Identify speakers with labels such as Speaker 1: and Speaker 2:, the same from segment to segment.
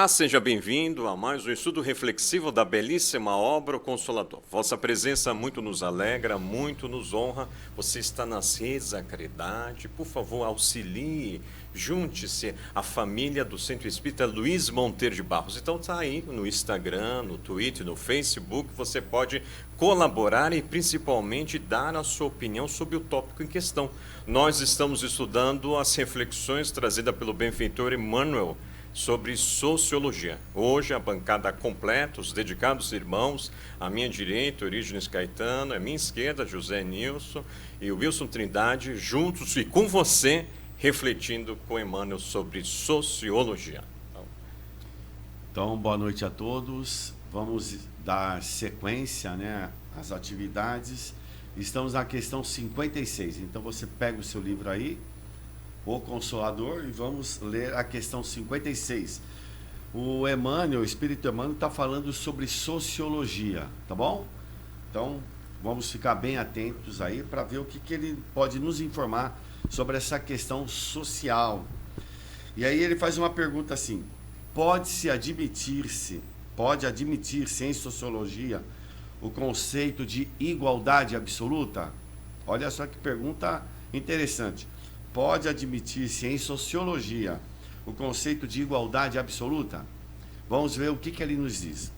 Speaker 1: Olá, seja bem-vindo a mais um estudo reflexivo da belíssima obra O Consolador. Vossa presença muito nos alegra, muito nos honra. Você está nas redes da caridade. Por favor, auxilie, junte-se à família do Centro Espírita Luiz Monteiro de Barros. Então está aí no Instagram, no Twitter, no Facebook. Você pode colaborar e principalmente dar a sua opinião sobre o tópico em questão. Nós estamos estudando as reflexões trazidas pelo benfeitor Emmanuel sobre sociologia. Hoje a bancada completa, os dedicados irmãos, à minha direita, Orígenes Caetano, à minha esquerda, José Nilson e Wilson Trindade, juntos e com você, refletindo com Emmanuel sobre sociologia.
Speaker 2: Então, boa noite a todos. Vamos dar sequência, às atividades. Estamos na questão 56. Então, você pega o seu livro aí, O Consolador, e vamos ler a questão 56. O Emmanuel, o Espírito Emmanuel, está falando sobre sociologia, tá bom? Então, vamos ficar bem atentos aí para ver o que ele pode nos informar sobre essa questão social. E aí ele faz uma pergunta assim: pode admitir-se em sociologia o conceito de igualdade absoluta? Olha só que pergunta interessante. Pode admitir-se em sociologia o conceito de igualdade absoluta? Vamos ver o que ele nos diz.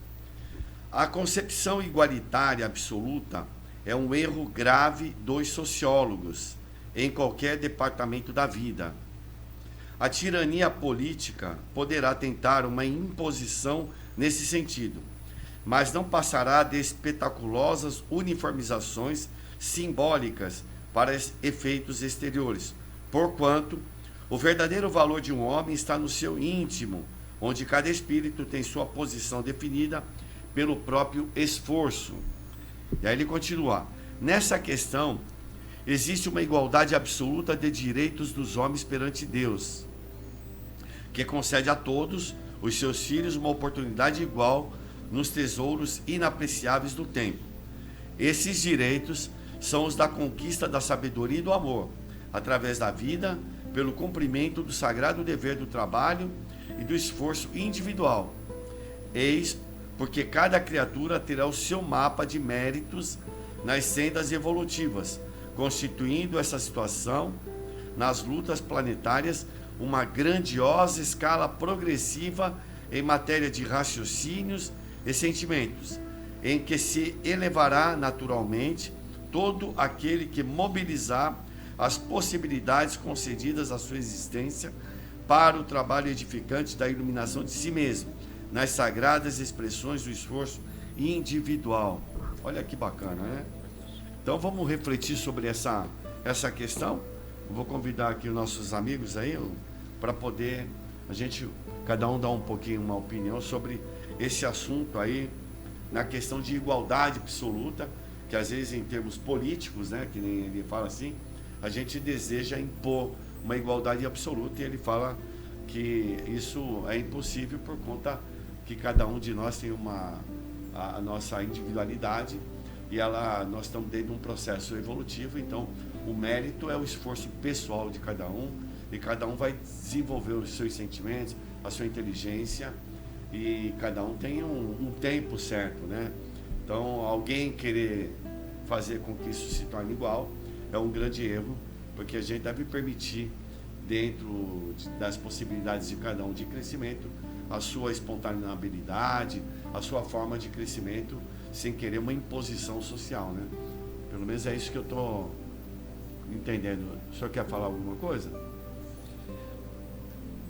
Speaker 2: A concepção igualitária absoluta é um erro grave dos sociólogos em qualquer departamento da vida. A tirania política poderá tentar uma imposição nesse sentido, mas não passará de espetaculosas uniformizações simbólicas para efeitos exteriores, porquanto o verdadeiro valor de um homem está no seu íntimo, onde cada espírito tem sua posição definida pelo próprio esforço. E aí ele continua: nessa questão, existe uma igualdade absoluta de direitos dos homens perante Deus, que concede a todos os seus filhos uma oportunidade igual nos tesouros inapreciáveis do tempo. Esses direitos são os da conquista da sabedoria e do amor, através da vida, pelo cumprimento do sagrado dever do trabalho e do esforço individual. Eis porque cada criatura terá o seu mapa de méritos nas sendas evolutivas, constituindo essa situação, nas lutas planetárias, uma grandiosa escala progressiva em matéria de raciocínios e sentimentos, em que se elevará naturalmente todo aquele que mobilizar as possibilidades concedidas à sua existência para o trabalho edificante da iluminação de si mesmo, nas sagradas expressões do esforço individual. Olha que bacana, né? Então vamos refletir sobre essa questão. Eu vou convidar aqui os nossos amigos aí para poder cada um dar um pouquinho uma opinião sobre esse assunto aí, na questão de igualdade absoluta, que às vezes em termos políticos, que nem ele fala assim, a gente deseja impor uma igualdade absoluta, e ele fala que isso é impossível por conta que cada um de nós tem a nossa individualidade, e nós estamos dentro de um processo evolutivo. Então o mérito é o esforço pessoal de cada um, e cada um vai desenvolver os seus sentimentos, a sua inteligência, e cada um tem um tempo certo, Então alguém querer fazer com que isso se torne igual é um grande erro, porque a gente deve permitir, dentro das possibilidades de cada um de crescimento, a sua espontaneidade, a sua forma de crescimento, sem querer uma imposição social, Pelo menos é isso que eu estou entendendo. O senhor quer falar alguma coisa?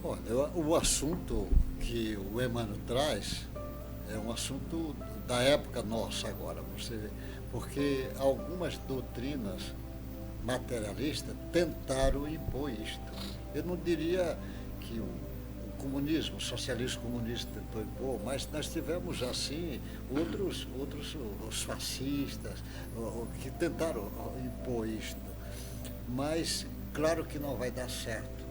Speaker 3: Olha, o assunto que o Emmanuel traz é um assunto da época nossa agora, você vê, porque algumas doutrinas materialistas tentaram impor isto. Eu não diria que o comunismo, o socialismo comunista tentou impor, mas nós tivemos assim outros os fascistas, que tentaram impor isto. Mas claro que não vai dar certo,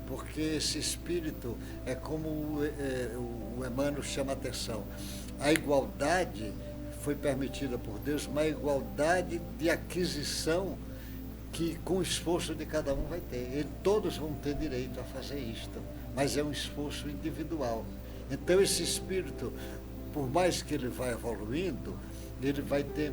Speaker 3: porque esse espírito é como o Emmanuel chama a atenção. A igualdade foi permitida por Deus, uma igualdade de aquisição que com o esforço de cada um vai ter. Todos vão ter direito a fazer isto, mas é um esforço individual. Então esse espírito, por mais que ele vai evoluindo, ele vai ter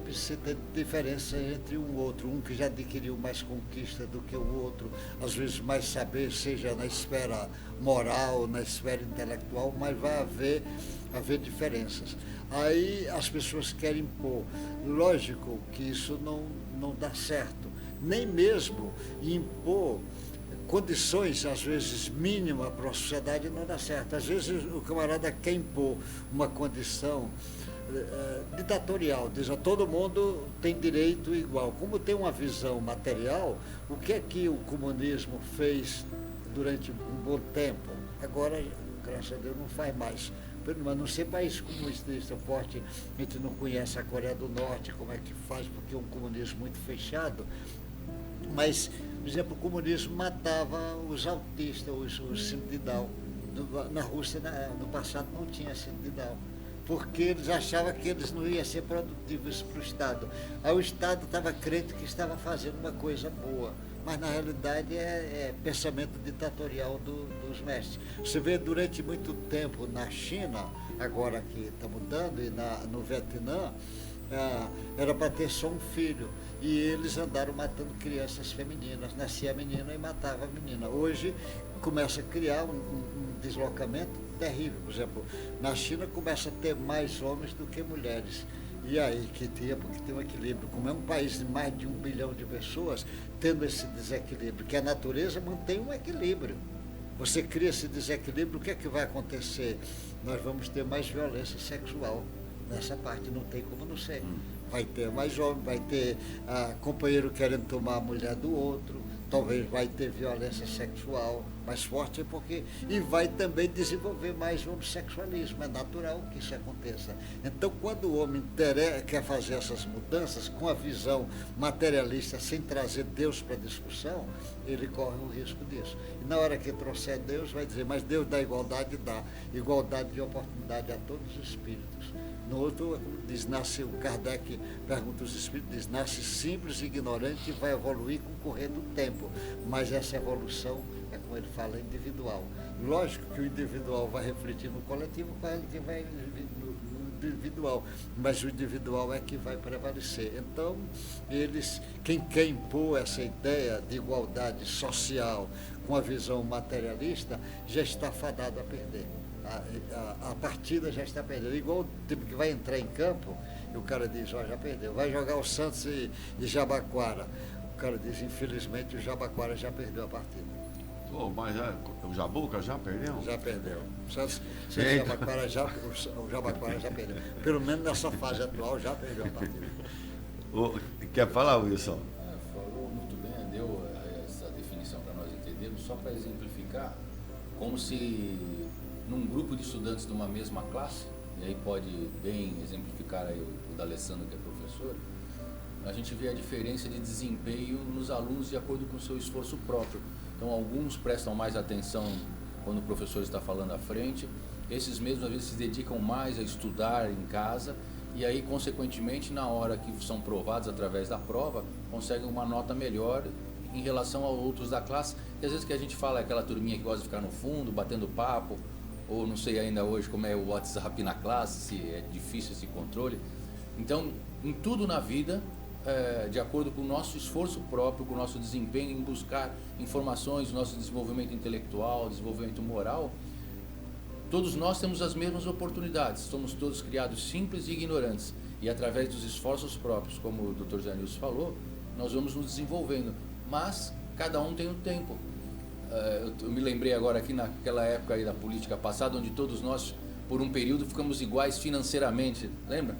Speaker 3: diferença entre um outro, um que já adquiriu mais conquista do que o outro, às vezes mais saber, seja na esfera moral, na esfera intelectual, mas vai haver diferenças. Aí as pessoas querem impor. Lógico que isso não dá certo, nem mesmo impor condições, às vezes, mínimas para a sociedade não dá certo. Às vezes o camarada quer impor uma condição ditatorial, diz a todo mundo tem direito igual. Como tem uma visão material, o que é que o comunismo fez durante um bom tempo? Agora, graças a Deus, não faz mais. Mas não ser país comunista forte, a gente não conhece a Coreia do Norte, como é que faz, porque é um comunismo muito fechado. Mas, por exemplo, o comunismo matava os autistas, os síndrome de Down. Na Rússia, no passado, não tinha síndrome de Down, porque eles achavam que eles não iam ser produtivos para o Estado. Aí o Estado estava crente que estava fazendo uma coisa boa, mas na realidade é pensamento ditatorial dos mestres. Você vê durante muito tempo na China, agora que está mudando, e no Vietnã, era para ter só um filho, e eles andaram matando crianças femininas, nascia a menina e matava a menina. Hoje começa a criar um deslocamento terrível. Por exemplo, na China começa a ter mais homens do que mulheres. E aí que tinha, porque tem um equilíbrio. Como é um país de mais de 1 bilhão de pessoas, tendo esse desequilíbrio, que a natureza mantém um equilíbrio. Você cria esse desequilíbrio, o que é que vai acontecer? Nós vamos ter mais violência sexual nessa parte, não tem como não ser. Vai ter mais homem, vai ter companheiro querendo tomar a mulher do outro, talvez vai ter violência sexual mais forte, e vai também desenvolver mais o homossexualismo. É natural que isso aconteça. Então, quando o homem quer fazer essas mudanças com a visão materialista, sem trazer Deus para a discussão, ele corre o risco disso. E na hora que trouxer Deus, vai dizer, mas Deus dá igualdade de oportunidade a todos os espíritos. No outro, diz, o Kardec pergunta aos espíritos, diz, nasce simples e ignorante e vai evoluir com o correr do tempo. Mas essa evolução, como ele fala, individual. Lógico que o individual vai refletir no coletivo, que vai no individual, mas o individual é que vai prevalecer. Então, quem quer impor essa ideia de igualdade social com a visão materialista, já está fadado a perder. A partida já está perdendo. Igual o tipo que vai entrar em campo e o cara diz, já perdeu. Vai jogar o Santos e Jabaquara. O cara diz, infelizmente o Jabaquara já perdeu a partida.
Speaker 2: Mas o Jabuca já perdeu?
Speaker 3: Já perdeu. O Santos o Jabaquara já perdeu. Pelo menos nessa fase atual já perdeu a partida.
Speaker 2: Quer falar, Wilson?
Speaker 4: Falou muito bem, deu essa definição para nós entendermos, só para exemplificar, como se num grupo de estudantes de uma mesma classe, e aí pode bem exemplificar aí o D'Alessandro, que é professor, a gente vê a diferença de desempenho nos alunos de acordo com o seu esforço próprio. Então, alguns prestam mais atenção quando o professor está falando à frente, esses mesmos às vezes se dedicam mais a estudar em casa, e aí, consequentemente, na hora que são provados através da prova, conseguem uma nota melhor em relação a outros da classe, e às vezes que a gente fala é aquela turminha que gosta de ficar no fundo, batendo papo, ou não sei ainda hoje como é o WhatsApp na classe, se é difícil esse controle. Então, em tudo na vida, de acordo com o nosso esforço próprio, com o nosso desempenho em buscar informações, o nosso desenvolvimento intelectual, desenvolvimento moral, todos nós temos as mesmas oportunidades, somos todos criados simples e ignorantes, e através dos esforços próprios, como o Dr. Zé Nilson falou, nós vamos nos desenvolvendo, mas cada um tem um tempo. Eu me lembrei agora aqui naquela época aí da política passada, onde todos nós, por um período, ficamos iguais financeiramente, lembra?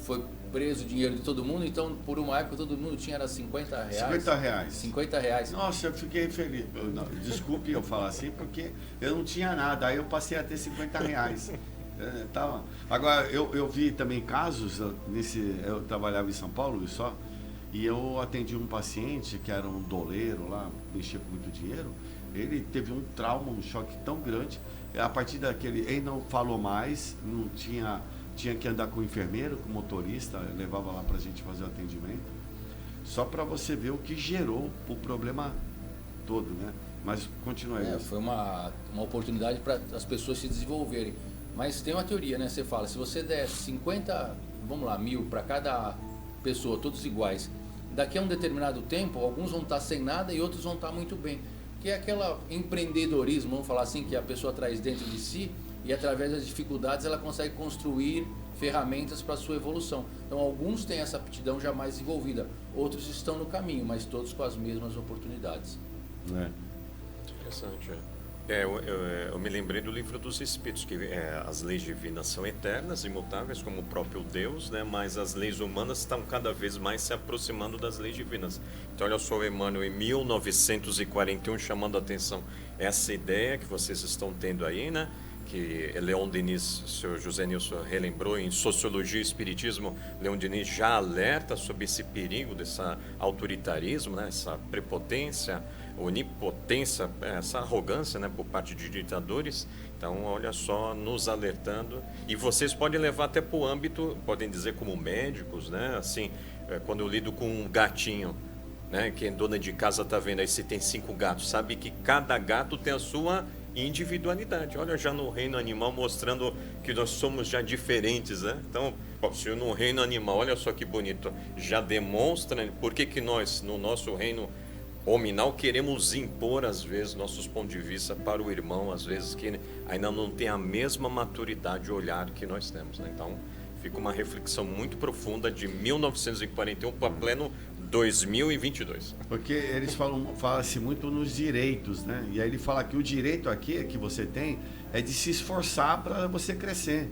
Speaker 4: Foi preso o dinheiro de todo mundo, então por uma época todo mundo tinha era 50 reais.
Speaker 2: 50 reais.
Speaker 4: 50 reais.
Speaker 2: Nossa, eu fiquei feliz. Desculpe eu falar assim, porque eu não tinha nada, aí eu passei a ter 50 reais. Tava. Agora, eu vi também casos, eu trabalhava em São Paulo só, e eu atendi um paciente que era um doleiro lá, mexia com muito dinheiro. Ele teve um trauma, um choque tão grande, a partir daquele, ele não falou mais, não tinha que andar com o enfermeiro, com o motorista, levava lá para a gente fazer o atendimento, só para você ver o que gerou o problema todo, né? Mas continua aí.
Speaker 4: Foi uma oportunidade para as pessoas se desenvolverem. Mas tem uma teoria, né? Você fala, se você der 50, vamos lá, 1000 para cada pessoa, todos iguais, daqui a um determinado tempo, alguns vão estar sem nada e outros vão estar muito bem. Que é aquela empreendedorismo, vamos falar assim, que a pessoa traz dentro de si e através das dificuldades ela consegue construir ferramentas para a sua evolução. Então alguns têm essa aptidão já mais desenvolvida, outros estão no caminho, mas todos com as mesmas oportunidades.
Speaker 1: Interessante, eu me lembrei do livro dos Espíritos, que as leis divinas são eternas, imutáveis, como o próprio Deus, né? Mas as leis humanas estão cada vez mais se aproximando das leis divinas. Então, olha só o Emmanuel em 1941 chamando a atenção essa ideia que vocês estão tendo aí, né? Que Leon Denis, o senhor José Nilson relembrou em Sociologia e Espiritismo, Leon Denis já alerta sobre esse perigo desse autoritarismo, né? Essa prepotência, onipotência, essa arrogância, né, por parte de ditadores. Então, olha só, nos alertando. E vocês podem levar até para o âmbito, podem dizer como médicos, né? Assim, quando eu lido com um gatinho, né, quem é dona de casa está vendo aí, se tem 5 gatos, sabe que cada gato tem a sua individualidade. Olha, já no reino animal, mostrando que nós somos já diferentes, né? Então, se no reino animal, olha só que bonito, já demonstra por que nós, no nosso reino hominal, queremos impor, às vezes, nossos pontos de vista para o irmão, às vezes, que ainda não tem a mesma maturidade e olhar que nós temos, né? Então, fica uma reflexão muito profunda de 1941 para pleno 2022.
Speaker 2: Porque eles falam-se muito nos direitos, né? E aí ele fala que o direito aqui que você tem é de se esforçar para você crescer.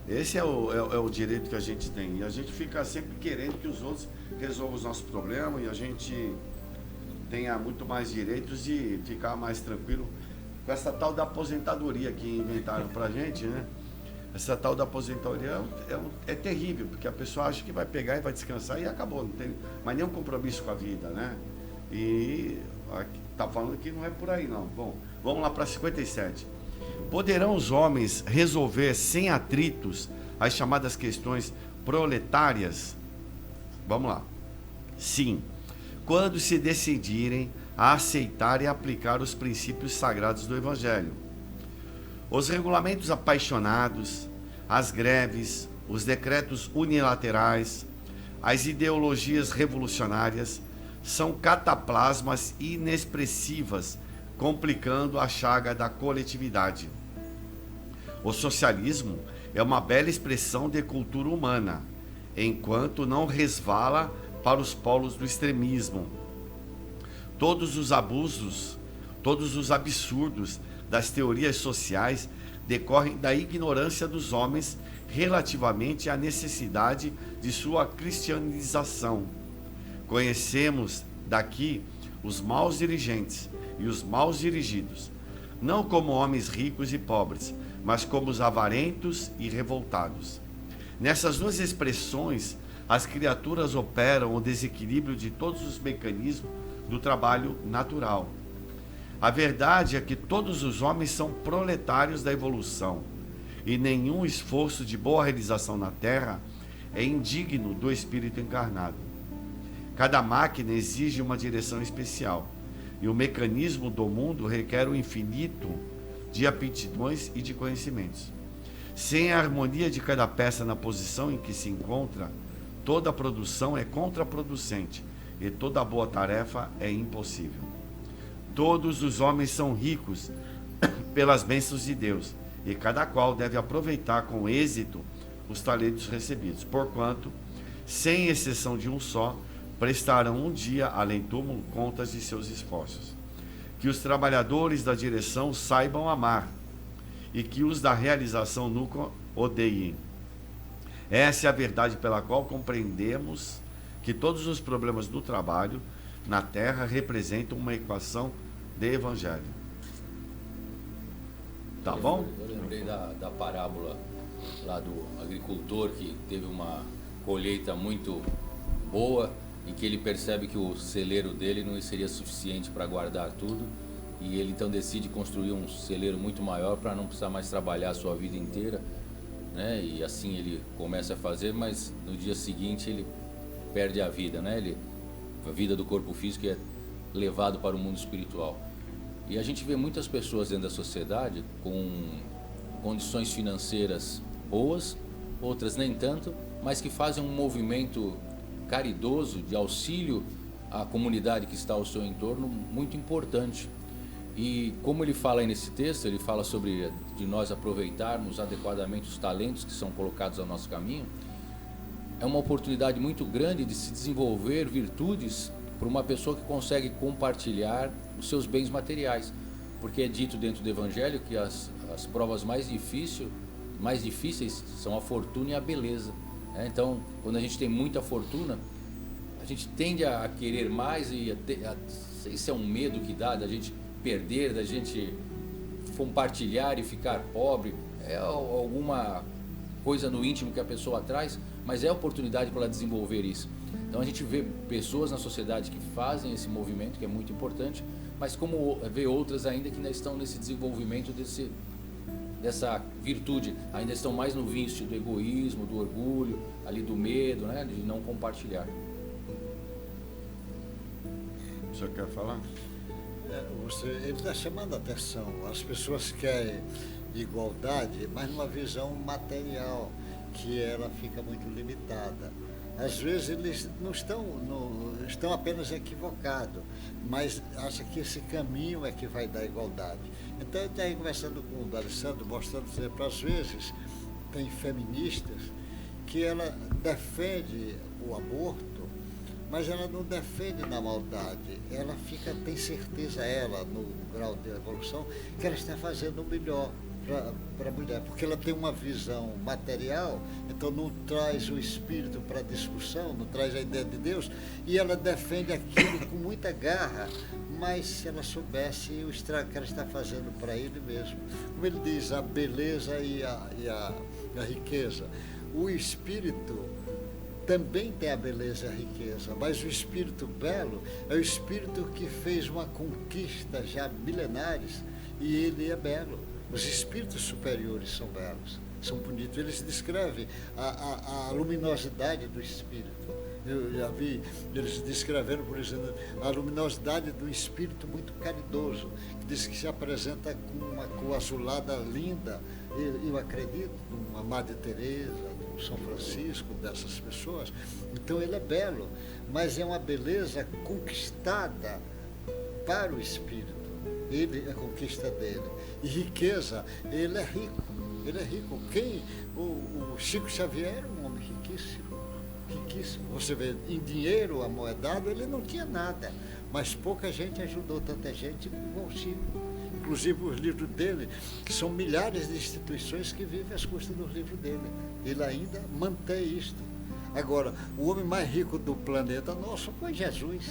Speaker 2: Esse é o direito que a gente tem. E a gente fica sempre querendo que os outros resolvam os nossos problemas e a gente tenha muito mais direitos de ficar mais tranquilo com essa tal da aposentadoria que inventaram pra gente, né? Essa tal da aposentadoria é terrível, porque a pessoa acha que vai pegar e vai descansar e acabou, não tem mais nenhum compromisso com a vida, né? E tá falando que não é por aí não. Bom, vamos lá para 57. Poderão os homens resolver sem atritos as chamadas questões proletárias? Vamos lá. Sim, quando se decidirem a aceitar e aplicar os princípios sagrados do Evangelho. Os regulamentos apaixonados, as greves, os decretos unilaterais, as ideologias revolucionárias são cataplasmas inexpressivas, complicando a chaga da coletividade. O socialismo é uma bela expressão de cultura humana, enquanto não resvala para os polos do extremismo. Todos os abusos, todos os absurdos das teorias sociais decorrem da ignorância dos homens relativamente à necessidade de sua cristianização. Conhecemos daqui os maus dirigentes e os maus dirigidos, não como homens ricos e pobres, mas como os avarentos e revoltados. Nessas duas expressões, as criaturas operam o desequilíbrio de todos os mecanismos do trabalho natural. A verdade é que todos os homens são proletários da evolução e nenhum esforço de boa realização na Terra é indigno do espírito encarnado. Cada máquina exige uma direção especial e o mecanismo do mundo requer um infinito de aptidões e de conhecimentos. Sem a harmonia de cada peça na posição em que se encontra, toda produção é contraproducente e toda boa tarefa é impossível. Todos os homens são ricos pelas bênçãos de Deus e cada qual deve aproveitar com êxito os talentos recebidos, porquanto, sem exceção de um só, prestarão um dia, além túmulo, contas de seus esforços. Que os trabalhadores da direção saibam amar e que os da realização nunca odeiem. Essa é a verdade pela qual compreendemos que todos os problemas do trabalho na Terra representam uma equação de Evangelho. Tá bom?
Speaker 4: Eu lembrei da parábola lá do agricultor que teve uma colheita muito boa e que ele percebe que o celeiro dele não seria suficiente para guardar tudo e ele então decide construir um celeiro muito maior para não precisar mais trabalhar a sua vida inteira, né? E assim ele começa a fazer, mas no dia seguinte ele perde a vida, né? A vida do corpo físico é levado para o mundo espiritual. E a gente vê muitas pessoas dentro da sociedade com condições financeiras boas, outras nem tanto, mas que fazem um movimento caridoso de auxílio à comunidade que está ao seu entorno muito importante. E como ele fala aí nesse texto, ele fala sobre de nós aproveitarmos adequadamente os talentos que são colocados ao nosso caminho. É uma oportunidade muito grande de se desenvolver virtudes para uma pessoa que consegue compartilhar os seus bens materiais. Porque é dito dentro do Evangelho que as provas mais difíceis são a fortuna e a beleza. Então, quando a gente tem muita fortuna, a gente tende a querer mais e sei se é um medo que dá da gente perder, da gente compartilhar e ficar pobre, é alguma coisa no íntimo que a pessoa traz, mas é oportunidade para ela desenvolver isso. Então a gente vê pessoas na sociedade que fazem esse movimento, que é muito importante, mas como vê outras ainda que ainda estão nesse desenvolvimento dessa virtude, ainda estão mais no vício do egoísmo, do orgulho, ali do medo, né, de não compartilhar.
Speaker 2: O senhor quer falar?
Speaker 3: Ele está chamando a atenção. As pessoas querem igualdade, mas numa visão material, que ela fica muito limitada. Às vezes eles não estão apenas equivocados, mas acham que esse caminho é que vai dar igualdade. Então eu estava conversando com o Alessandro, mostrando, por exemplo, às vezes tem feministas que ela defende o aborto, mas ela não defende na maldade. Ela tem certeza, ela, no grau de evolução, que ela está fazendo o melhor para a mulher, porque ela tem uma visão material, então não traz o espírito para a discussão, não traz a ideia de Deus, e ela defende aquilo com muita garra, mas se ela soubesse o estrago que ela está fazendo para ele mesmo. Como ele diz, a beleza e a riqueza. O espírito também tem a beleza e a riqueza, mas o espírito belo é o espírito que fez uma conquista já milenares, e ele é belo. Os espíritos superiores são belos, são bonitos. Eles descrevem a luminosidade do espírito. Eu já vi eles descrevendo, por exemplo, a luminosidade do espírito muito caridoso, que diz que se apresenta com uma cor azulada linda. Eu acredito numa Madre Teresa, no São Francisco, dessas pessoas. Então ele é belo, mas é uma beleza conquistada para o espírito. Ele é a conquista dele. E riqueza, ele é rico. Ele é rico. O Chico Xavier era um homem riquíssimo. Riquíssimo. Você vê, em dinheiro, amoedado, ele não tinha nada. Mas pouca gente ajudou tanta gente igual o Chico. Inclusive os livros dele, que são milhares de instituições que vivem às custas dos livros dele. Ele ainda mantém isto. Agora, o homem mais rico do planeta nosso foi Jesus.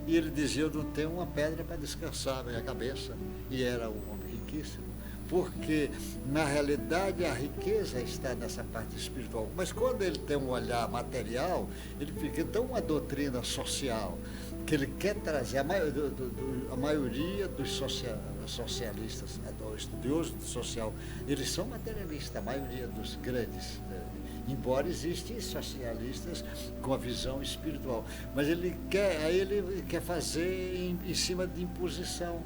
Speaker 3: E ele dizia, eu não tenho uma pedra para descansar na minha cabeça. E era um homem riquíssimo. Porque, na realidade, a riqueza está nessa parte espiritual. Mas quando ele tem um olhar material, ele fica tão uma doutrina social, que ele quer trazer a maioria dos socialistas, dos estudiosos do social, eles são materialistas, a maioria dos grandes, embora existem socialistas com a visão espiritual. Mas ele quer fazer em cima de imposição.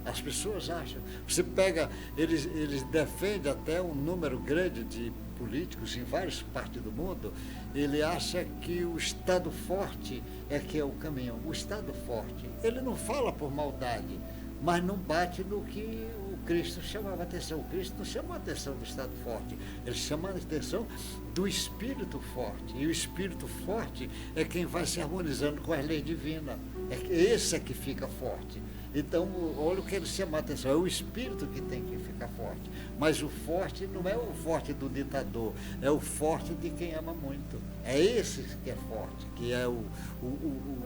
Speaker 3: As pessoas acham. Você pega, eles defendem até um número grande de políticos em várias partes do mundo. Ele acha que o Estado forte é que é o caminho. O Estado forte, ele não fala por maldade, mas não bate no que o Cristo chamava a atenção. O Cristo não chamou a atenção do Estado forte, ele chama a atenção do Espírito forte. E o Espírito forte é quem vai se harmonizando com as leis divinas. Esse é que fica forte. Então, olha o que ele chama a atenção, é o espírito que tem que ficar forte. Mas o forte não é o forte do ditador, é o forte de quem ama muito. É esse que é forte, que é o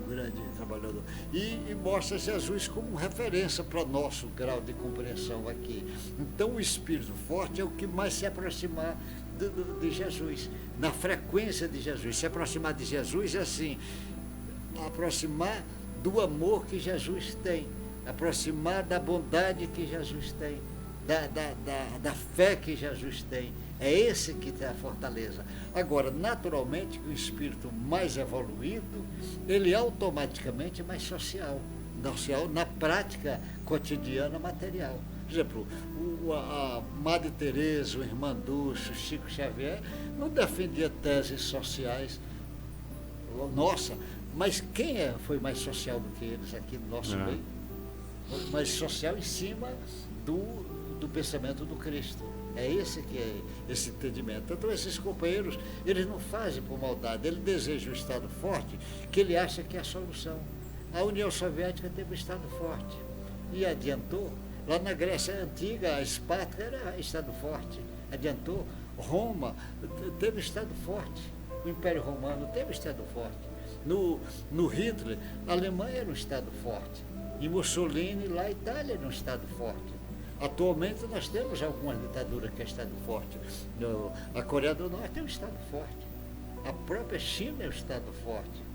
Speaker 3: grande trabalhador. E mostra Jesus como referência para o nosso grau de compreensão aqui. Então, o espírito forte é o que mais se aproximar de Jesus, na frequência de Jesus. Se aproximar de Jesus é assim, aproximar do amor que Jesus tem, aproximar da bondade que Jesus tem, da fé que Jesus tem. É esse que tem a fortaleza. Agora, naturalmente, o espírito mais evoluído, ele automaticamente é mais social na prática cotidiana material. Por exemplo, a Madre Teresa, o Irmã Dulce, o Chico Xavier, não defendia teses sociais. Nossa, mas quem foi mais social do que eles aqui no nosso meio? Mais social em cima do pensamento do Cristo. É esse que é esse entendimento. Então esses companheiros, eles não fazem por maldade, eles desejam um Estado forte, que ele acha que é a solução. A União Soviética teve um Estado forte e adiantou. Lá na Grécia Antiga, a Esparta era Estado forte, adiantou. Roma teve Estado forte, o Império Romano teve Estado forte. No Hitler, a Alemanha era um Estado forte. E Mussolini, lá a Itália era um Estado forte. Atualmente nós temos algumas ditaduras que é Estado forte. A Coreia do Norte é um Estado forte. A própria China é um Estado forte.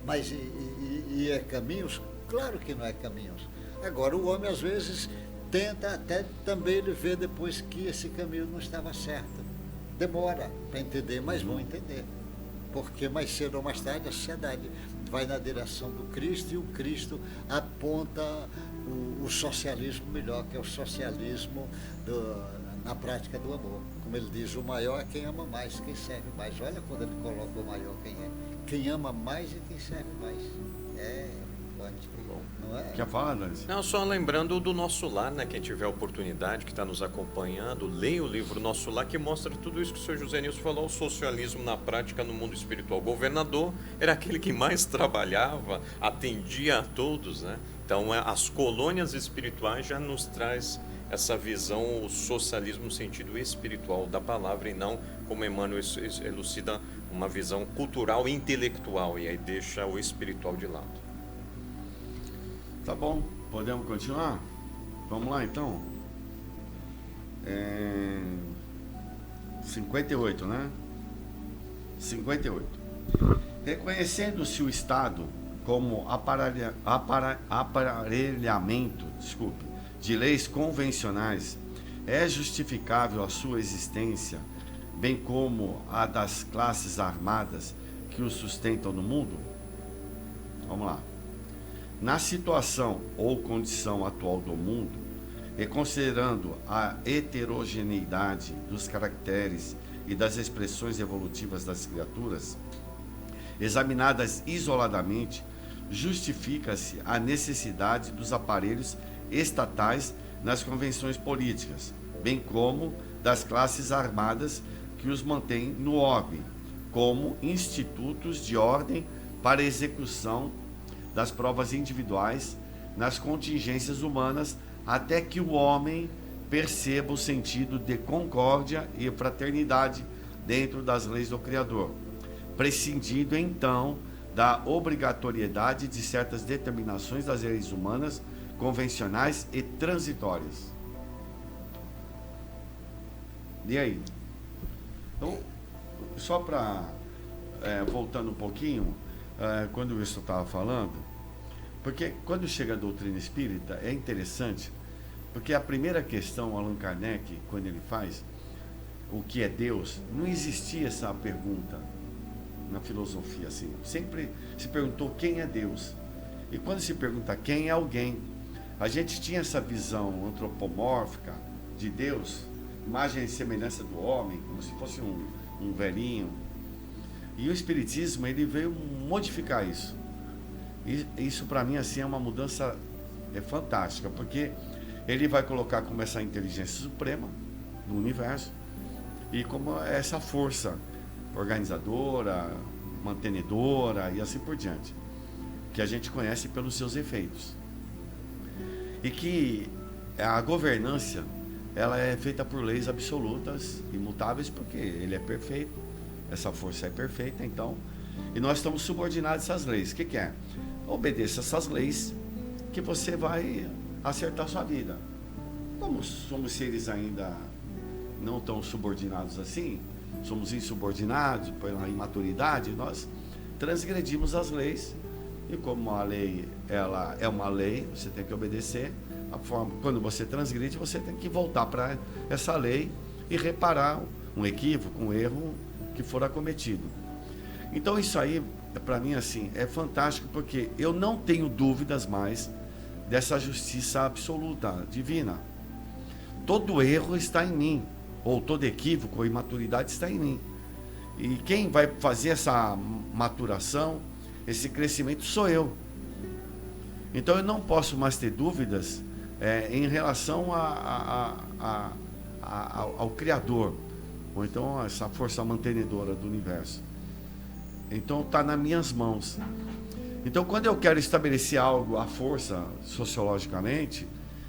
Speaker 3: Mas é caminhos? Claro que não é caminhos. Agora, o homem às vezes tenta até também ele ver depois que esse caminho não estava certo. Demora para entender, mas vão entender. Porque mais cedo ou mais tarde a sociedade vai na direção do Cristo e o Cristo aponta o socialismo melhor, que é o socialismo na prática do amor. Como ele diz, o maior é quem ama mais, quem serve mais. Olha quando ele coloca o maior quem é. Quem ama mais e quem serve mais. É quântico, não é?
Speaker 2: Quer falar, Nancy?
Speaker 1: Não, só lembrando do Nosso Lar, né? Quem tiver a oportunidade, que está nos acompanhando, leia o livro Nosso Lar, que mostra tudo isso que o senhor José Nilson falou, o socialismo na prática no mundo espiritual. O governador era aquele que mais trabalhava, atendia a todos, né? Então, as colônias espirituais já nos traz essa visão, o socialismo no sentido espiritual da palavra, e não, como Emmanuel elucida, uma visão cultural e intelectual, e aí deixa o espiritual de lado.
Speaker 2: Tá bom, podemos continuar? Vamos lá então. 58, né? 58. Reconhecendo-se o Estado como aparelhamento, de leis convencionais, é justificável a sua existência, bem como a das classes armadas que o sustentam no mundo? Vamos lá. Na situação ou condição atual do mundo, e considerando a heterogeneidade dos caracteres e das expressões evolutivas das criaturas, examinadas isoladamente, justifica-se a necessidade dos aparelhos estatais nas convenções políticas, bem como das classes armadas que os mantêm no orbe, como institutos de ordem para execução das provas individuais nas contingências humanas, até que o homem perceba o sentido de concórdia e fraternidade dentro das leis do Criador, prescindindo então da obrigatoriedade de certas determinações das leis humanas, convencionais e transitórias. E aí? Então, só para voltando um pouquinho, quando o Wilson estava falando, porque quando chega a doutrina espírita é interessante, porque a primeira questão, Allan Kardec, quando ele faz o que é Deus, não existia essa pergunta na filosofia assim. Sempre se perguntou quem é Deus. E quando se pergunta quem é alguém, a gente tinha essa visão antropomórfica de Deus, imagem e semelhança do homem, como se fosse um velhinho. E o Espiritismo, ele veio modificar isso. E isso para mim assim é uma mudança fantástica, porque ele vai colocar como essa inteligência suprema do universo e como essa força organizadora, mantenedora e assim por diante, que a gente conhece pelos seus efeitos. E que a governância, ela é feita por leis absolutas, imutáveis, porque ele é perfeito, essa força é perfeita, então, e nós estamos subordinados a essas leis. O que é? Obedeça essas leis que você vai acertar a sua vida. Como somos seres ainda não tão subordinados assim, somos insubordinados pela imaturidade, nós transgredimos as leis, e como a lei ela é uma lei, você tem que obedecer. A forma, quando você transgride, você tem que voltar para essa lei e reparar um equívoco, um erro que for acometido. Então isso aí, para mim assim, é fantástico, porque eu não tenho dúvidas mais dessa justiça absoluta, divina. Todo erro está em mim, ou todo equívoco ou imaturidade está em mim. E quem vai fazer essa maturação, esse crescimento, sou eu. Então eu não posso mais ter dúvidas em relação ao Criador, ou então essa força mantenedora do universo. Então está nas minhas mãos. Então quando eu quero estabelecer algo à força sociologicamente,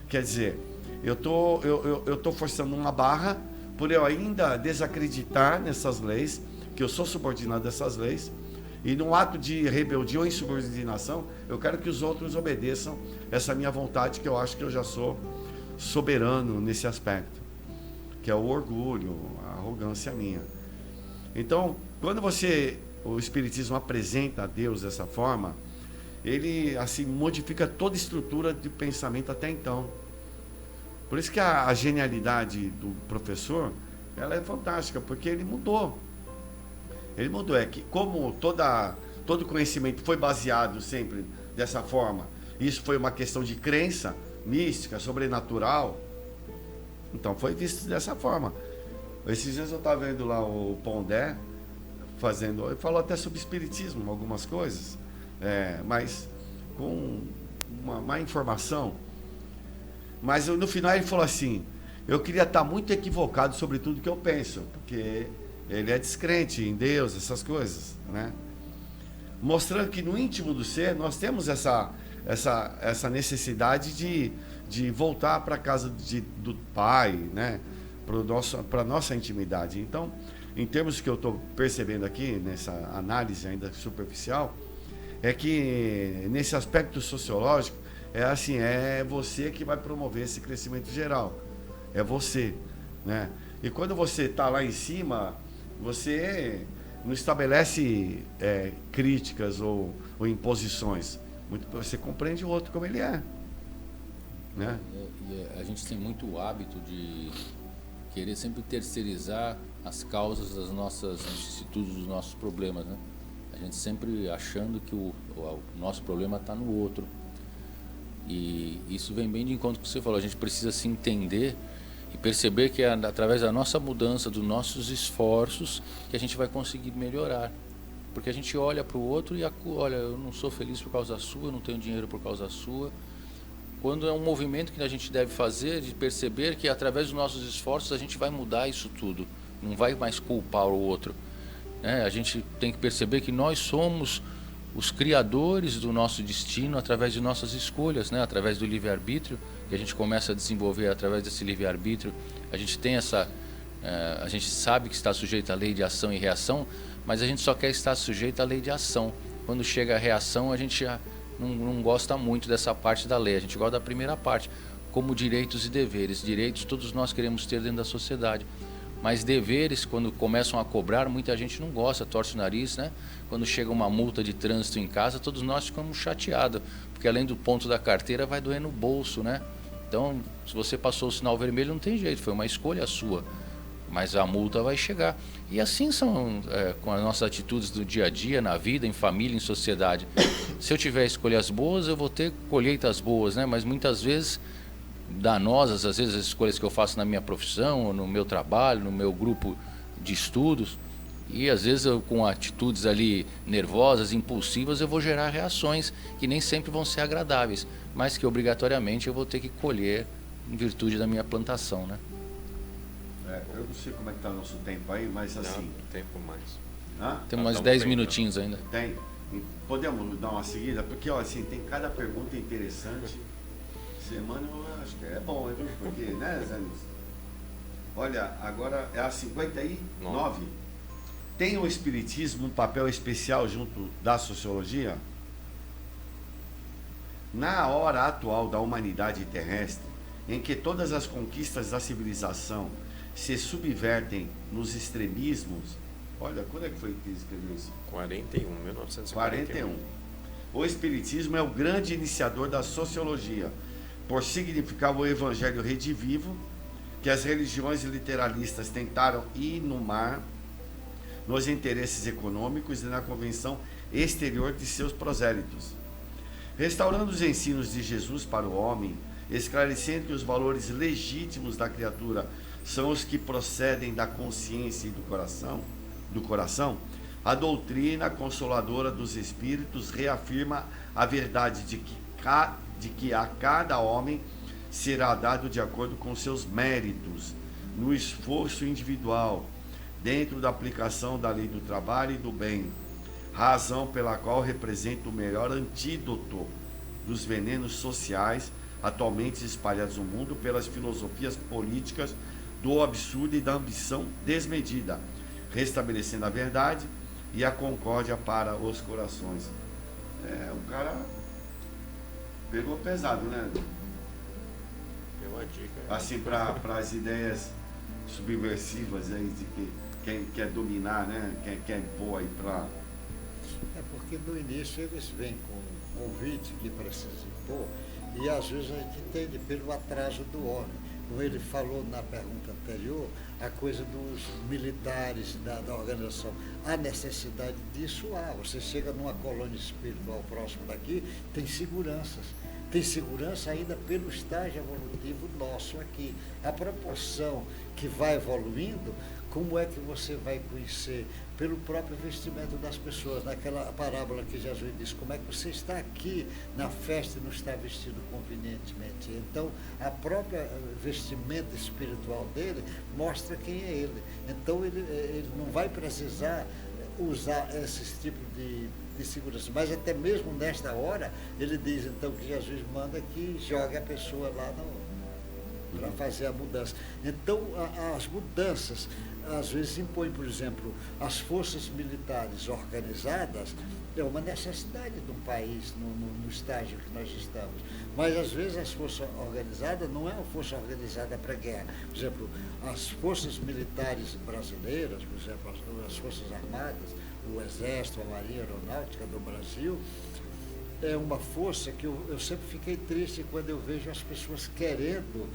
Speaker 2: quer dizer, eu tô forçando uma barra por eu ainda desacreditar nessas leis, que eu sou subordinado dessas leis, e num ato de rebeldia ou insubordinação, eu quero que os outros obedeçam essa minha vontade, que eu acho que eu já sou soberano nesse aspecto, que é o orgulho, a arrogância minha. Então, quando o Espiritismo apresenta a Deus dessa forma, ele assim modifica toda a estrutura de pensamento até então. Por isso que a genialidade do professor, ela é fantástica, porque ele mudou. Ele mudou, é que como todo conhecimento foi baseado sempre dessa forma, isso foi uma questão de crença mística, sobrenatural, então foi visto dessa forma. Esses dias eu estava vendo lá o Pondé fazendo, ele falou até sobre espiritismo, algumas coisas, mas com uma má informação. Mas no final ele falou assim: eu queria estar muito equivocado sobre tudo que eu penso, porque ele é descrente em Deus, essas coisas, né? Mostrando que no íntimo do ser nós temos essa necessidade de voltar para a casa do Pai, né? Para a nossa intimidade. Então, em termos que eu estou percebendo aqui, nessa análise ainda superficial, é que nesse aspecto sociológico, é você que vai promover esse crescimento geral. É você, né? E quando você está lá em cima, você não estabelece críticas ou imposições. Você compreende o outro como ele é, né?
Speaker 4: E a gente tem muito o hábito de querer sempre terceirizar as causas das nossas vicissitudes, dos nossos problemas, né? A gente sempre achando que o nosso problema está no outro. E isso vem bem de encontro com o que você falou. A gente precisa se entender e perceber que é através da nossa mudança, dos nossos esforços, que a gente vai conseguir melhorar. Porque a gente olha para o outro e olha, eu não sou feliz por causa sua, eu não tenho dinheiro por causa sua. Quando é um movimento que a gente deve fazer, de perceber que através dos nossos esforços a gente vai mudar isso tudo. Não vai mais culpar o outro. A gente tem que perceber que nós somos os criadores do nosso destino através de nossas escolhas, né? Através do livre-arbítrio, que a gente começa a desenvolver através desse livre-arbítrio. A gente tem a gente sabe que está sujeito à lei de ação e reação, mas a gente só quer estar sujeito à lei de ação. Quando chega a reação, a gente já não gosta muito dessa parte da lei, a gente gosta da primeira parte, como direitos e deveres. Direitos todos nós queremos ter dentro da sociedade, mas deveres, quando começam a cobrar, muita gente não gosta, torce o nariz, né? Quando chega uma multa de trânsito em casa, todos nós ficamos chateados, porque além do ponto da carteira, vai doer no bolso, né? Então, se você passou o sinal vermelho, não tem jeito, foi uma escolha sua, mas a multa vai chegar. E assim são com as nossas atitudes do dia a dia, na vida, em família, em sociedade. Se eu tiver escolhas boas, eu vou ter colheitas boas, né? Mas muitas vezes danosas, às vezes as escolhas que eu faço na minha profissão, ou no meu trabalho, no meu grupo de estudos, e às vezes eu, com atitudes ali nervosas, impulsivas, eu vou gerar reações que nem sempre vão ser agradáveis, mas que obrigatoriamente eu vou ter que colher em virtude da minha plantação, né?
Speaker 2: Eu não sei como é que está o nosso tempo aí, mas assim...
Speaker 1: Não, tempo mais.
Speaker 4: Temos mais 10 minutinhos ainda.
Speaker 2: Tem. Podemos dar uma seguida? Porque, ó, assim, tem cada pergunta interessante. Semana eu acho que é bom, viu? Porque, né, Zé Luiz? Olha, agora é a 59. Tem o Espiritismo um papel especial junto da sociologia? Na hora atual da humanidade terrestre, em que todas as conquistas da civilização se subvertem nos extremismos. Olha, quando é que foi que escreveu isso?
Speaker 1: 1941.
Speaker 2: O Espiritismo é o grande iniciador da sociologia, por significar o evangelho redivivo que as religiões literalistas tentaram inumar nos interesses econômicos e na convenção exterior de seus prosélitos. Restaurando os ensinos de Jesus para o homem, esclarecendo que os valores legítimos da criatura são os que procedem da consciência e do coração, a doutrina consoladora dos espíritos reafirma a verdade de que a cada homem será dado de acordo com seus méritos, no esforço individual, dentro da aplicação da lei do trabalho e do bem, razão pela qual representa o melhor antídoto dos venenos sociais atualmente espalhados no mundo pelas filosofias políticas do absurdo e da ambição desmedida, restabelecendo a verdade e a concórdia para os corações. O cara pegou pesado, né?
Speaker 1: Deu uma dica.
Speaker 2: Assim, para as ideias subversivas aí de que quem quer dominar, né? Quem quer impor aí para...
Speaker 3: É porque no início eles vêm com um convite que precisa impor, e às vezes a gente entende pelo atraso do homem. Como ele falou na pergunta anterior, a coisa dos militares, da organização. A necessidade disso há. Você chega numa colônia espiritual próximo daqui, tem seguranças. Tem segurança ainda pelo estágio evolutivo nosso aqui. A proporção que vai evoluindo, como é que você vai conhecer? Pelo próprio vestimento das pessoas. Naquela parábola que Jesus disse, como é que você está aqui na festa e não está vestido convenientemente? Então, a própria vestimenta espiritual dele mostra quem é ele. Então, ele não vai precisar usar esses tipos de segurança. Mas até mesmo nesta hora, ele diz então que Jesus manda que jogue a pessoa lá para fazer a mudança. Então, as mudanças, às vezes, impõem, por exemplo, as forças militares organizadas, é uma necessidade de um país no estágio que nós estamos. Mas, às vezes, as forças organizadas não é uma força organizada para guerra. Por exemplo, as forças militares brasileiras, por exemplo, as forças armadas, o Exército, a Marinha Aeronáutica do Brasil, é uma força que eu sempre fiquei triste quando eu vejo as pessoas querendo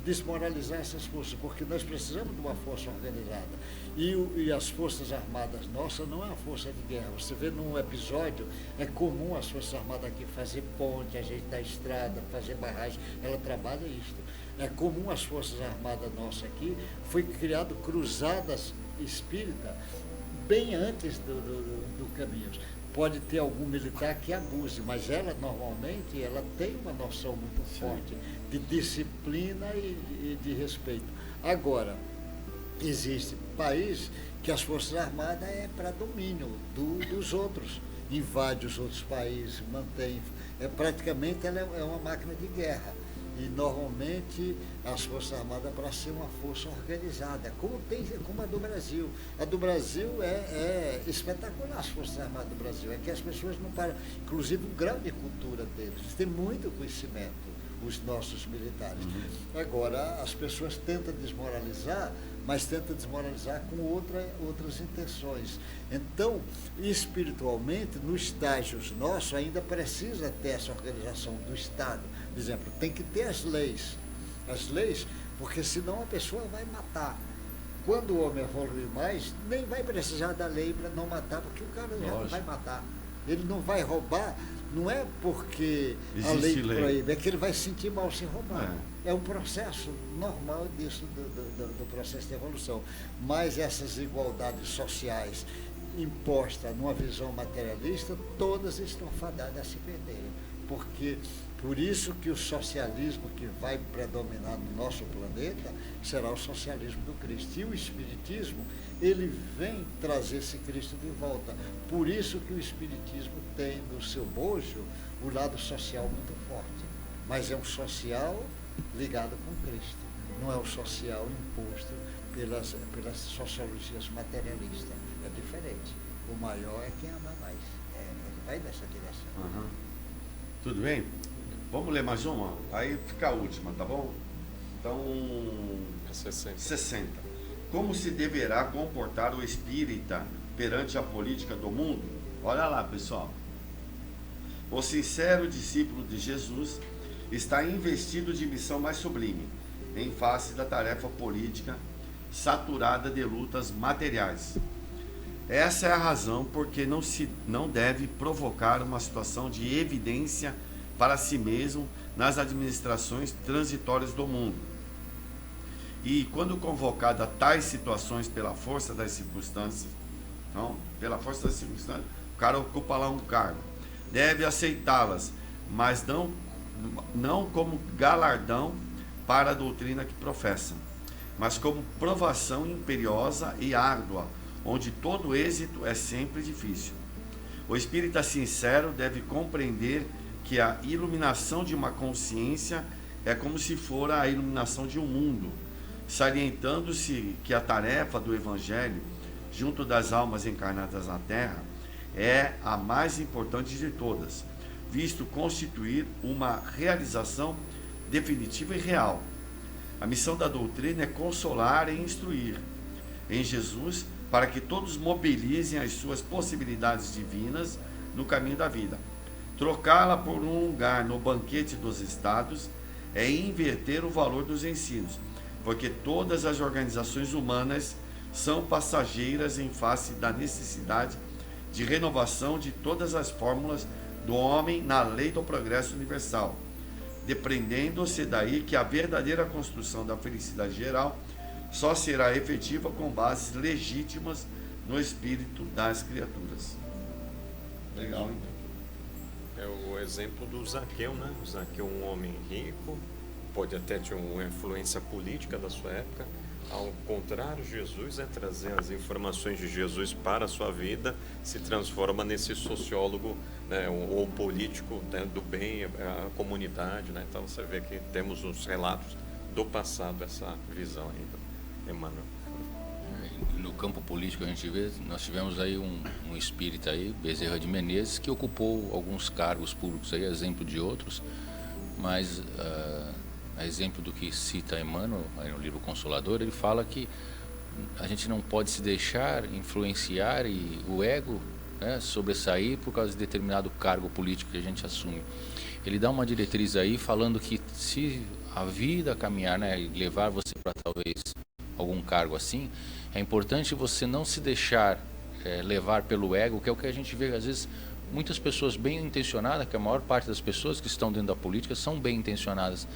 Speaker 3: desmoralizar essas forças, porque nós precisamos de uma força organizada. E as forças armadas nossas não é uma força de guerra. Você vê num episódio, é comum as forças armadas aqui fazer ponte, ajeitar a estrada, fazer barragem, ela trabalha isto. É comum as forças armadas nossas aqui, foi criado cruzadas espírita bem antes do caminho. Pode ter algum militar que abuse, mas ela normalmente ela tem uma noção muito forte de disciplina e de respeito. Agora, existe país que as forças armadas é para domínio dos outros, invade os outros países, mantém, praticamente ela é uma máquina de guerra. E normalmente as Forças Armadas para ser uma força organizada, como a do Brasil. A do Brasil é espetacular, as Forças Armadas do Brasil. É que as pessoas não param, inclusive o grau de cultura deles, eles têm muito conhecimento, os nossos militares. Agora, as pessoas tentam desmoralizar, mas tentam desmoralizar com outras intenções. Então, espiritualmente, nos estágios nossos, ainda precisa ter essa organização do Estado. Por exemplo, tem que ter as leis, porque senão a pessoa vai matar. Quando o homem evoluir mais, nem vai precisar da lei para não matar, porque o cara já não vai matar. Ele não vai roubar, não é porque a lei proíbe, é que ele vai se sentir mal se roubar. É um processo normal disso, do processo de evolução. Mas essas igualdades sociais impostas numa visão materialista, todas estão fadadas a se perderem. Porque por isso que o socialismo que vai predominar no nosso planeta será o socialismo do Cristo. E o Espiritismo, ele vem trazer esse Cristo de volta. Por isso que o Espiritismo tem no seu bojo o lado social muito forte. Mas é um social ligado com Cristo. Não é o social imposto pelas sociologias materialistas. É diferente. O maior é quem ama mais. Ele vai nessa direção.
Speaker 2: Tudo bem? Vamos ler mais uma? Aí fica a última, tá bom? Então, 60. Como se deverá comportar o espírita perante a política do mundo? Olha lá, pessoal. O sincero discípulo de Jesus está investido de missão mais sublime, em face da tarefa política saturada de lutas materiais. Essa é a razão porque não deve provocar uma situação de evidência para si mesmo nas administrações transitórias do mundo. E quando convocada a tais situações pela força das circunstâncias, então, pela força das circunstâncias, o cara ocupa lá um cargo, deve aceitá-las, mas não como galardão para a doutrina que professa, mas como provação imperiosa e árdua, onde todo êxito é sempre difícil. O espírita sincero deve compreender que a iluminação de uma consciência é como se fora a iluminação de um mundo, salientando-se que a tarefa do Evangelho, junto das almas encarnadas na Terra, é a mais importante de todas, visto constituir uma realização definitiva e real. A missão da doutrina é consolar e instruir em Jesus para que todos mobilizem as suas possibilidades divinas no caminho da vida. Trocá-la por um lugar no banquete dos estados é inverter o valor dos ensinos, porque todas as organizações humanas são passageiras em face da necessidade de renovação de todas as fórmulas do homem na lei do progresso universal, depreendendo-se daí que a verdadeira construção da felicidade geral só será efetiva com bases legítimas no espírito das criaturas. Legal, hein?
Speaker 1: É o exemplo do Zaqueu, né? O Zaqueu, um homem rico, pode até ter uma influência política da sua época. Ao contrário, Jesus é trazer as informações de Jesus para a sua vida, se transforma nesse sociólogo, né, ou político, né, do bem, a comunidade, né? Então você vê que temos os relatos do passado, essa visão ainda, Emmanuel.
Speaker 4: No campo político a gente vê, nós tivemos aí um espírita aí, Bezerra de Menezes, que ocupou alguns cargos públicos aí, exemplo de outros, mas a exemplo do que cita Emmanuel aí no livro Consolador, ele fala que a gente não pode se deixar influenciar e o ego, né, sobressair por causa de determinado cargo político que a gente assume. Ele dá uma diretriz aí falando que se a vida caminhar, né, e levar você para talvez algum cargo assim, é importante você não se deixar levar pelo ego, que é o que a gente vê às vezes muitas pessoas bem intencionadas, que a maior parte das pessoas que estão dentro da política são bem intencionadas,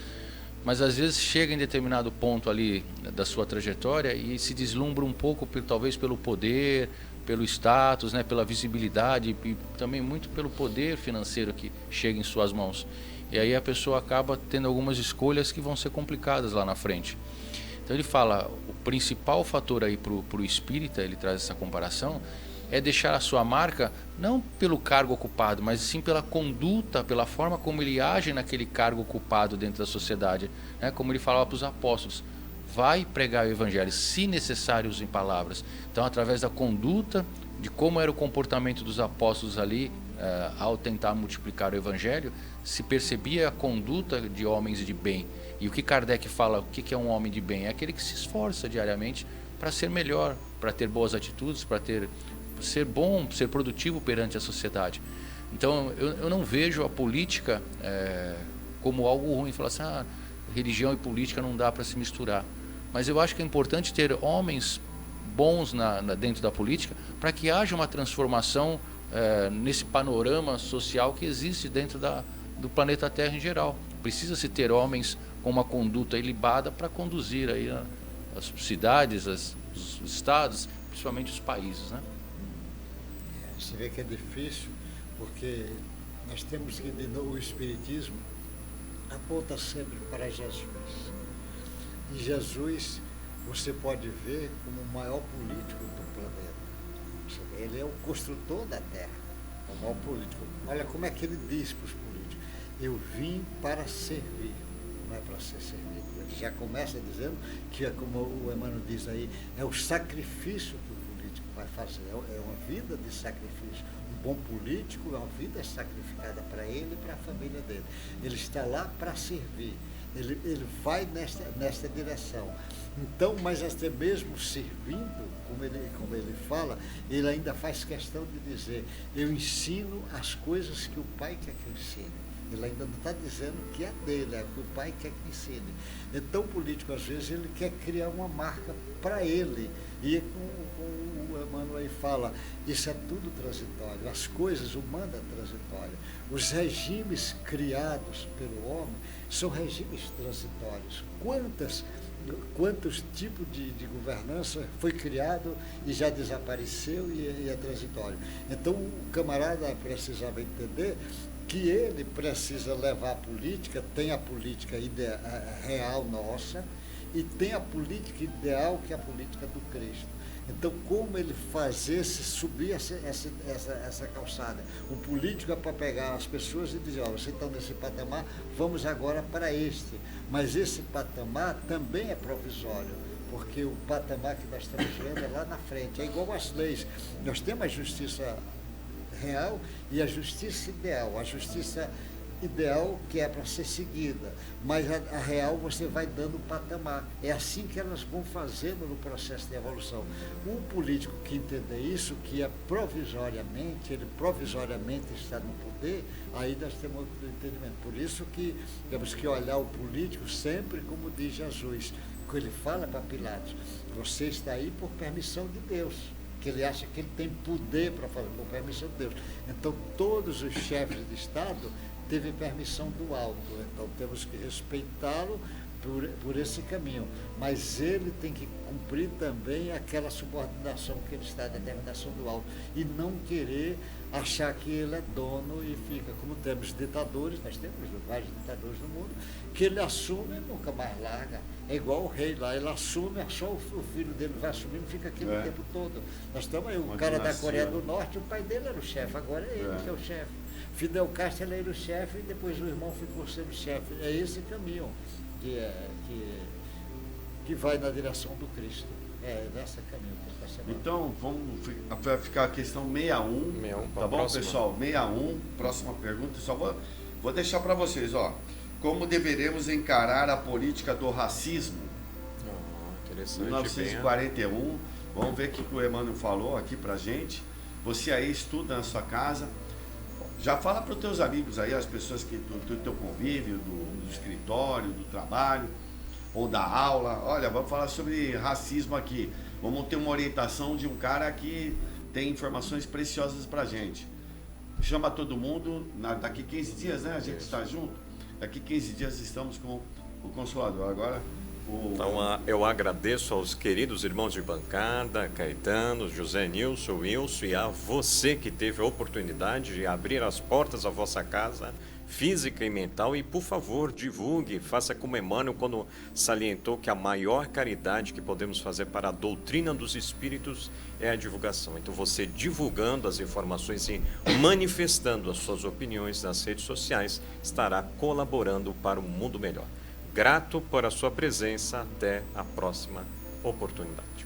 Speaker 4: mas às vezes chega em determinado ponto ali da sua trajetória e se deslumbra um pouco, talvez pelo poder, pelo status, né, pela visibilidade e também muito pelo poder financeiro que chega em suas mãos. E aí a pessoa acaba tendo algumas escolhas que vão ser complicadas lá na frente. Então ele fala, o principal fator aí para o espírita, ele traz essa comparação, é deixar a sua marca não pelo cargo ocupado, mas sim pela conduta, pela forma como ele age naquele cargo ocupado dentro da sociedade, né? Como ele falava para os apóstolos, vai pregar o evangelho, se necessário em palavras. Então, através da conduta, de como era o comportamento dos apóstolos ali, ao tentar multiplicar o evangelho, se percebia a conduta de homens de bem. E o que Kardec fala, o que é um homem de bem? É aquele que se esforça diariamente para ser melhor, para ter boas atitudes, para ser bom, ser produtivo perante a sociedade. Então, eu não vejo a política como algo ruim, falar assim, religião e política não dá para se misturar. Mas eu acho que é importante ter homens bons dentro da política para que haja uma transformação nesse panorama social que existe dentro do planeta Terra em geral. Precisa-se ter homens com uma conduta ilibada para conduzir aí as cidades, os estados, principalmente os países, né?
Speaker 3: Você vê que é difícil, porque nós temos que, de novo, o Espiritismo aponta sempre para Jesus. E Jesus, você pode ver como o maior político do planeta. Ele é o construtor da Terra, o maior político. Olha como é que ele diz para os políticos, eu vim para servir, não é para ser servido. Ele já começa dizendo que, como o Emmanuel diz aí, é o sacrifício que o político vai fazer, é uma vida de sacrifício. Um bom político é uma vida sacrificada para ele e para a família dele. Ele está lá para servir, ele vai nesta direção. Então, mas até mesmo servindo, como ele fala, ele ainda faz questão de dizer, eu ensino as coisas que o Pai quer que eu ensine. Ele ainda não está dizendo que é dele, é o que o Pai quer que ensine. Então o político, às vezes, ele quer criar uma marca para ele. E como o Emmanuel Emmanuel aí fala, isso é tudo transitório, as coisas, o mundo é transitório. Os regimes criados pelo homem são regimes transitórios. Quantos tipos de governança foi criado e já desapareceu e é transitório. Então, o camarada precisava entender que ele precisa levar a política, tem a política real nossa e tem a política ideal, que é a política do Cristo. Então, como ele fazer se subir essa calçada? O político é para pegar as pessoas e dizer, vocês estão nesse patamar, vamos agora para este. Mas esse patamar também é provisório, porque o patamar que nós estamos vendo é lá na frente. É igual às leis. Nós temos a justiça real e a justiça ideal. A justiça ideal que é para ser seguida, mas a real você vai dando patamar. É assim que elas vão fazendo no processo de evolução. Um político que entender isso, que é provisoriamente, ele provisoriamente está no poder, aí nós temos outro entendimento. Por isso que temos que olhar o político sempre como diz Jesus, que ele fala para Pilatos, você está aí por permissão de Deus, que ele acha que ele tem poder para fazer, por permissão de Deus. Então todos os chefes de Estado teve permissão do alto, então temos que respeitá-lo por esse caminho, mas ele tem que cumprir também aquela subordinação que ele está, a determinação do alto, e não querer achar que ele é dono e fica, como temos ditadores, nós temos vários ditadores no mundo, que ele assume e nunca mais larga, é igual o rei lá, ele assume, só o filho dele vai assumindo e fica aqui o tempo todo. Nós estamos aí, o cara da Coreia do Norte, o pai dele era o chefe, agora é ele que é o chefe. Fidel Castro ele era o chefe e depois o irmão ficou sendo chefe. É esse caminho que vai na direção do Cristo. É nesse caminho que está sendo.
Speaker 2: Então, vai ficar a questão 61.
Speaker 1: 61,
Speaker 2: tá bom,
Speaker 1: próxima.
Speaker 2: pessoal? 61, próxima pergunta. Só vou deixar para vocês, ó. Como deveremos encarar a política do racismo?
Speaker 1: Interessante.
Speaker 2: 1941. Vamos ver o que o Emmanuel falou aqui pra gente. Você aí estuda na sua casa. Já fala para os teus amigos aí, as pessoas que do teu convívio, do escritório, do trabalho, ou da aula. Olha, vamos falar sobre racismo aqui. Vamos ter uma orientação de um cara que tem informações preciosas para a gente. Chama todo mundo, daqui 15 dias, né? A gente está junto. Daqui 15 dias estamos com o Consolador. Agora,
Speaker 1: Então, eu agradeço aos queridos irmãos de bancada, Caetano, José Nilson, Wilson, e a você que teve a oportunidade de abrir as portas da vossa casa, física e mental, e por favor, divulgue, faça como Emmanuel quando salientou que a maior caridade que podemos fazer para a doutrina dos espíritos é a divulgação. Então, você divulgando as informações e manifestando as suas opiniões nas redes sociais, estará colaborando para um mundo melhor. Grato por a sua presença, até a próxima oportunidade.